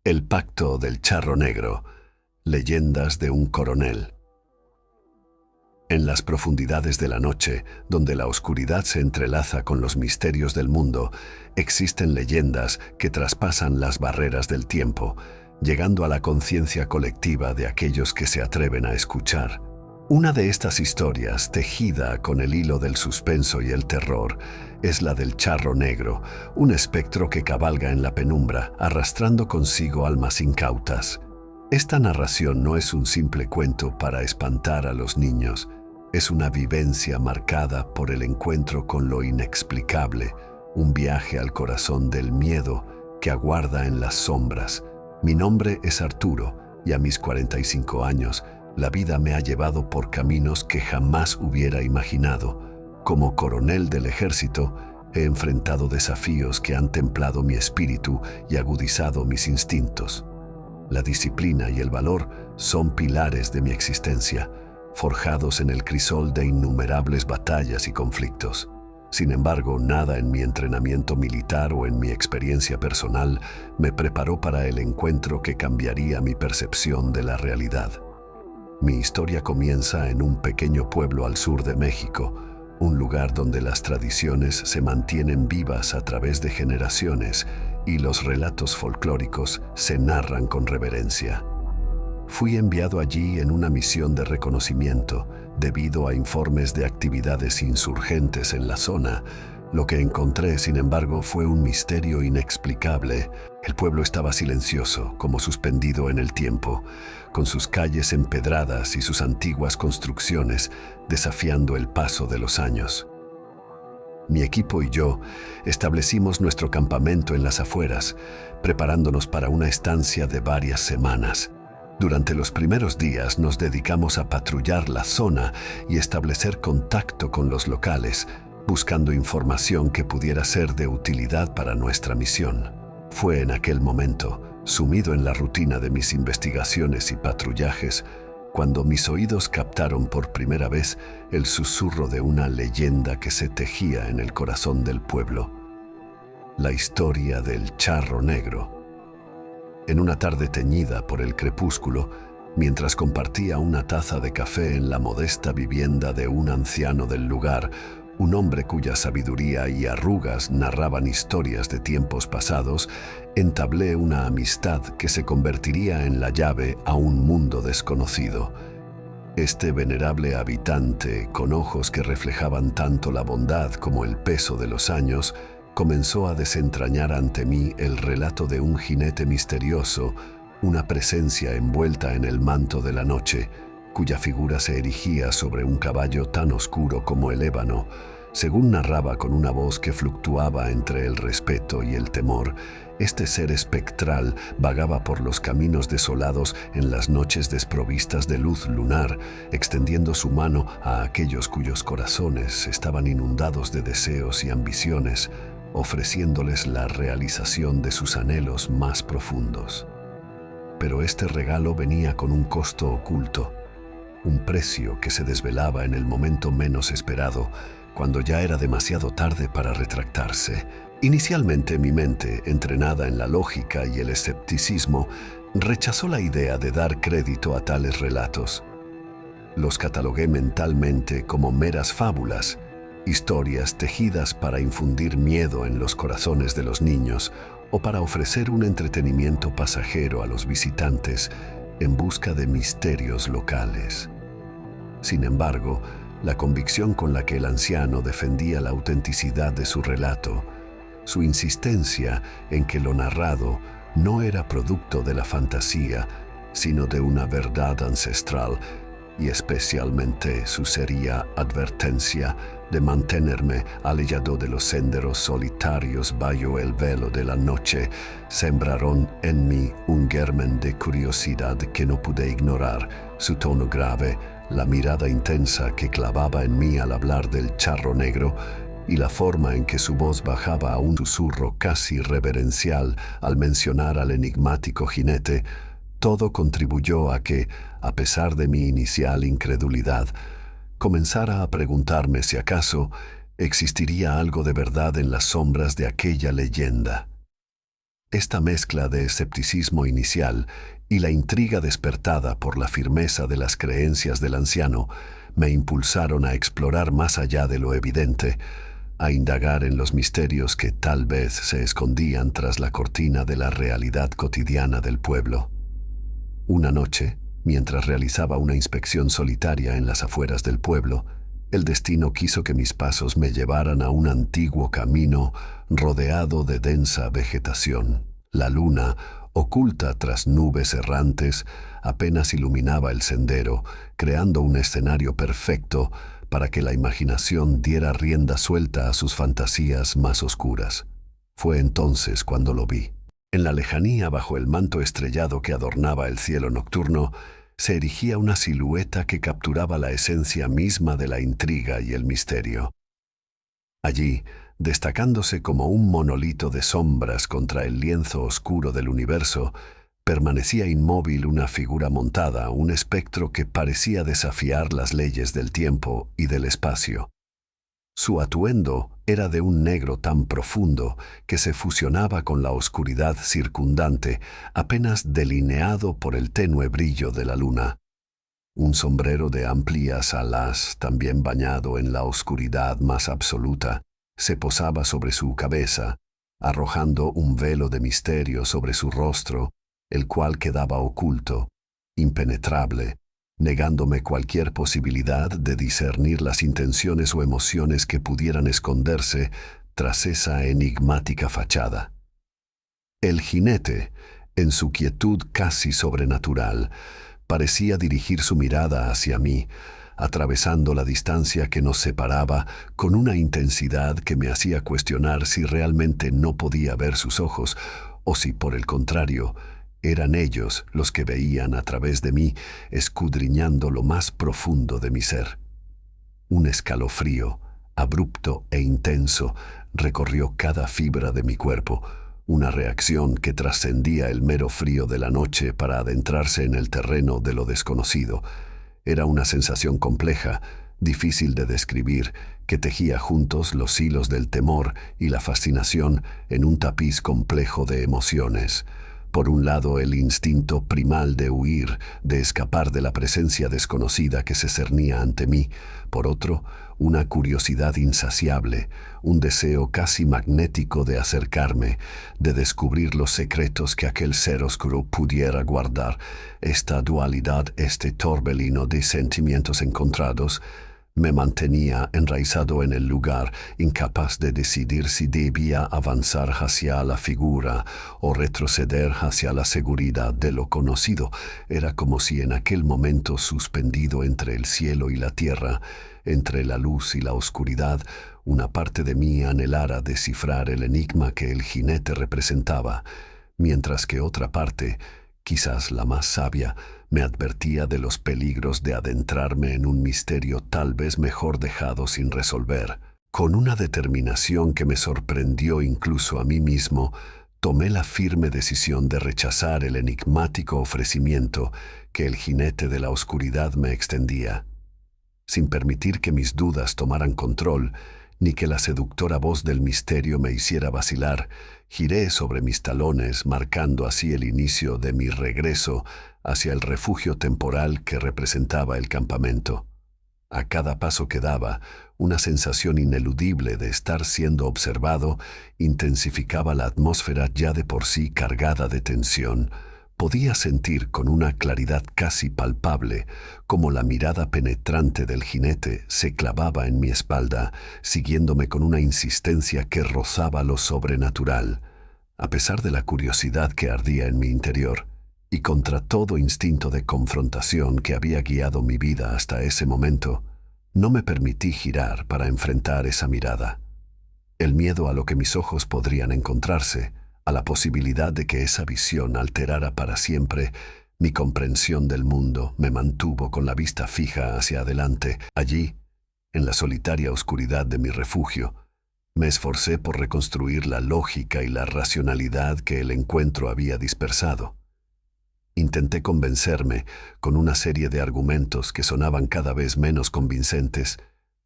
El pacto del charro negro. Leyendas de un coronel. En las profundidades de la noche, donde la oscuridad se entrelaza con los misterios del mundo, existen leyendas que traspasan las barreras del tiempo, llegando a la conciencia colectiva de aquellos que se atreven a escuchar. Una de estas historias, tejida con el hilo del suspenso y el terror, es la del charro negro, un espectro que cabalga en la penumbra, arrastrando consigo almas incautas. Esta narración no es un simple cuento para espantar a los niños, es una vivencia marcada por el encuentro con lo inexplicable, un viaje al corazón del miedo que aguarda en las sombras. Mi nombre es Arturo y a mis 45 años, la vida me ha llevado por caminos que jamás hubiera imaginado. Como coronel del ejército, he enfrentado desafíos que han templado mi espíritu y agudizado mis instintos. La disciplina y el valor son pilares de mi existencia, forjados en el crisol de innumerables batallas y conflictos. Sin embargo, nada en mi entrenamiento militar o en mi experiencia personal me preparó para el encuentro que cambiaría mi percepción de la realidad. Mi historia comienza en un pequeño pueblo al sur de México, un lugar donde las tradiciones se mantienen vivas a través de generaciones y los relatos folclóricos se narran con reverencia. Fui enviado allí en una misión de reconocimiento debido a informes de actividades insurgentes en la zona. Lo que encontré, sin embargo, fue un misterio inexplicable. El pueblo estaba silencioso, como suspendido en el tiempo, con sus calles empedradas y sus antiguas construcciones desafiando el paso de los años. Mi equipo y yo establecimos nuestro campamento en las afueras, preparándonos para una estancia de varias semanas. Durante los primeros días nos dedicamos a patrullar la zona y establecer contacto con los locales, buscando información que pudiera ser de utilidad para nuestra misión. Fue en aquel momento, sumido en la rutina de mis investigaciones y patrullajes, cuando mis oídos captaron por primera vez el susurro de una leyenda que se tejía en el corazón del pueblo. La historia del charro negro. En una tarde teñida por el crepúsculo, mientras compartía una taza de café en la modesta vivienda de un anciano del lugar, un hombre cuya sabiduría y arrugas narraban historias de tiempos pasados, entablé una amistad que se convertiría en la llave a un mundo desconocido. Este venerable habitante, con ojos que reflejaban tanto la bondad como el peso de los años, comenzó a desentrañar ante mí el relato de un jinete misterioso, una presencia envuelta en el manto de la noche, cuya figura se erigía sobre un caballo tan oscuro como el ébano. Según narraba con una voz que fluctuaba entre el respeto y el temor, este ser espectral vagaba por los caminos desolados en las noches desprovistas de luz lunar, extendiendo su mano a aquellos cuyos corazones estaban inundados de deseos y ambiciones, ofreciéndoles la realización de sus anhelos más profundos. Pero este regalo venía con un costo oculto, un precio que se desvelaba en el momento menos esperado, cuando ya era demasiado tarde para retractarse. Inicialmente mi mente, entrenada en la lógica y el escepticismo, rechazó la idea de dar crédito a tales relatos. Los catalogué mentalmente como meras fábulas, historias tejidas para infundir miedo en los corazones de los niños o para ofrecer un entretenimiento pasajero a los visitantes en busca de misterios locales. Sin embargo, la convicción con la que el anciano defendía la autenticidad de su relato, su insistencia en que lo narrado no era producto de la fantasía, sino de una verdad ancestral, y especialmente su seria advertencia de mantenerme alejado de los senderos solitarios bajo el velo de la noche, sembraron en mí un germen de curiosidad que no pude ignorar. Su tono grave, la mirada intensa que clavaba en mí al hablar del charro negro y la forma en que su voz bajaba a un susurro casi reverencial al mencionar al enigmático jinete, todo contribuyó a que, a pesar de mi inicial incredulidad, comenzara a preguntarme si acaso existiría algo de verdad en las sombras de aquella leyenda. Esta mezcla de escepticismo inicial y la intriga despertada por la firmeza de las creencias del anciano me impulsaron a explorar más allá de lo evidente, a indagar en los misterios que tal vez se escondían tras la cortina de la realidad cotidiana del pueblo. Una noche, mientras realizaba una inspección solitaria en las afueras del pueblo, el destino quiso que mis pasos me llevaran a un antiguo camino rodeado de densa vegetación. La luna, oculta tras nubes errantes, apenas iluminaba el sendero, creando un escenario perfecto para que la imaginación diera rienda suelta a sus fantasías más oscuras. Fue entonces cuando lo vi. En la lejanía, bajo el manto estrellado que adornaba el cielo nocturno, se erigía una silueta que capturaba la esencia misma de la intriga y el misterio. Allí, destacándose como un monolito de sombras contra el lienzo oscuro del universo, permanecía inmóvil una figura montada, un espectro que parecía desafiar las leyes del tiempo y del espacio. Su atuendo era de un negro tan profundo que se fusionaba con la oscuridad circundante, apenas delineado por el tenue brillo de la luna. Un sombrero de amplias alas, también bañado en la oscuridad más absoluta, se posaba sobre su cabeza, arrojando un velo de misterio sobre su rostro, el cual quedaba oculto, impenetrable, negándome cualquier posibilidad de discernir las intenciones o emociones que pudieran esconderse tras esa enigmática fachada. El jinete, en su quietud casi sobrenatural, parecía dirigir su mirada hacia mí, atravesando la distancia que nos separaba con una intensidad que me hacía cuestionar si realmente no podía ver sus ojos, o si, por el contrario, eran ellos los que veían a través de mí, escudriñando lo más profundo de mi ser. Un escalofrío, abrupto e intenso, recorrió cada fibra de mi cuerpo, una reacción que trascendía el mero frío de la noche para adentrarse en el terreno de lo desconocido. Era una sensación compleja, difícil de describir, que tejía juntos los hilos del temor y la fascinación en un tapiz complejo de emociones. Por un lado, el instinto primal de huir, de escapar de la presencia desconocida que se cernía ante mí. Por otro, una curiosidad insaciable, un deseo casi magnético de acercarme, de descubrir los secretos que aquel ser oscuro pudiera guardar. Esta dualidad, este torbellino de sentimientos encontrados, me mantenía enraizado en el lugar, incapaz de decidir si debía avanzar hacia la figura o retroceder hacia la seguridad de lo conocido. Era como si en aquel momento, suspendido entre el cielo y la tierra, entre la luz y la oscuridad, una parte de mí anhelara descifrar el enigma que el jinete representaba, mientras que otra parte, quizás la más sabia, me advertía de los peligros de adentrarme en un misterio tal vez mejor dejado sin resolver. Con una determinación que me sorprendió incluso a mí mismo, tomé la firme decisión de rechazar el enigmático ofrecimiento que el jinete de la oscuridad me extendía. Sin permitir que mis dudas tomaran control, ni que la seductora voz del misterio me hiciera vacilar, giré sobre mis talones, marcando así el inicio de mi regreso hacia el refugio temporal que representaba el campamento. A cada paso que daba, una sensación ineludible de estar siendo observado intensificaba la atmósfera ya de por sí cargada de tensión. Podía sentir con una claridad casi palpable cómo la mirada penetrante del jinete se clavaba en mi espalda, siguiéndome con una insistencia que rozaba lo sobrenatural. A pesar de la curiosidad que ardía en mi interior, y contra todo instinto de confrontación que había guiado mi vida hasta ese momento, no me permití girar para enfrentar esa mirada. El miedo a lo que mis ojos podrían encontrarse, a la posibilidad de que esa visión alterara para siempre mi comprensión del mundo, me mantuvo con la vista fija hacia adelante. Allí, en la solitaria oscuridad de mi refugio, me esforcé por reconstruir la lógica y la racionalidad que el encuentro había dispersado. Intenté convencerme, con una serie de argumentos que sonaban cada vez menos convincentes,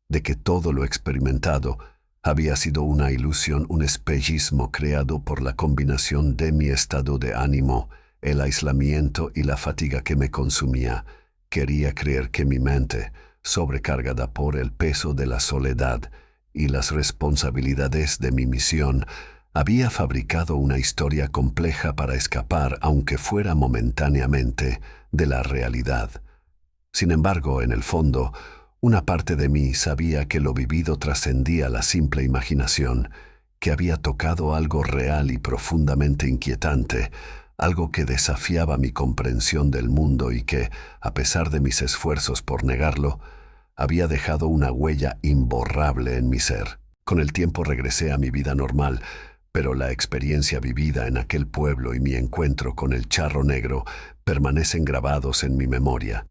de que todo lo experimentado Había sido una ilusión, un espejismo creado por la combinación de mi estado de ánimo, el aislamiento y la fatiga que me consumía. Quería creer que mi mente, sobrecargada por el peso de la soledad y las responsabilidades de mi misión, había fabricado una historia compleja para escapar, aunque fuera momentáneamente, de la realidad. Sin embargo, en el fondo, una parte de mí sabía que lo vivido trascendía la simple imaginación, que había tocado algo real y profundamente inquietante, algo que desafiaba mi comprensión del mundo y que, a pesar de mis esfuerzos por negarlo, había dejado una huella imborrable en mi ser. Con el tiempo regresé a mi vida normal, pero la experiencia vivida en aquel pueblo y mi encuentro con el charro negro permanecen grabados en mi memoria.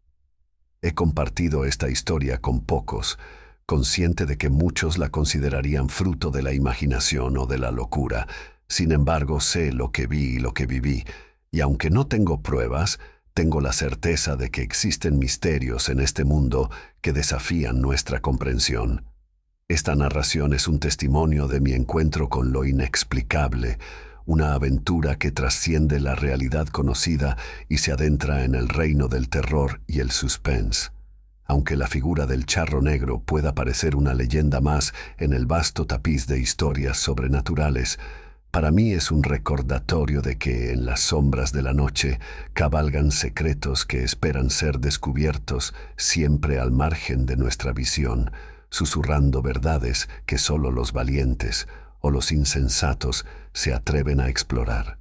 He compartido esta historia con pocos, consciente de que muchos la considerarían fruto de la imaginación o de la locura. Sin embargo, sé lo que vi y lo que viví, y aunque no tengo pruebas, tengo la certeza de que existen misterios en este mundo que desafían nuestra comprensión. Esta narración es un testimonio de mi encuentro con lo inexplicable, una aventura que trasciende la realidad conocida y se adentra en el reino del terror y el suspense. Aunque la figura del charro negro pueda parecer una leyenda más en el vasto tapiz de historias sobrenaturales, para mí es un recordatorio de que en las sombras de la noche cabalgan secretos que esperan ser descubiertos siempre al margen de nuestra visión, susurrando verdades que solo los valientes o los insensatos se atreven a explorar.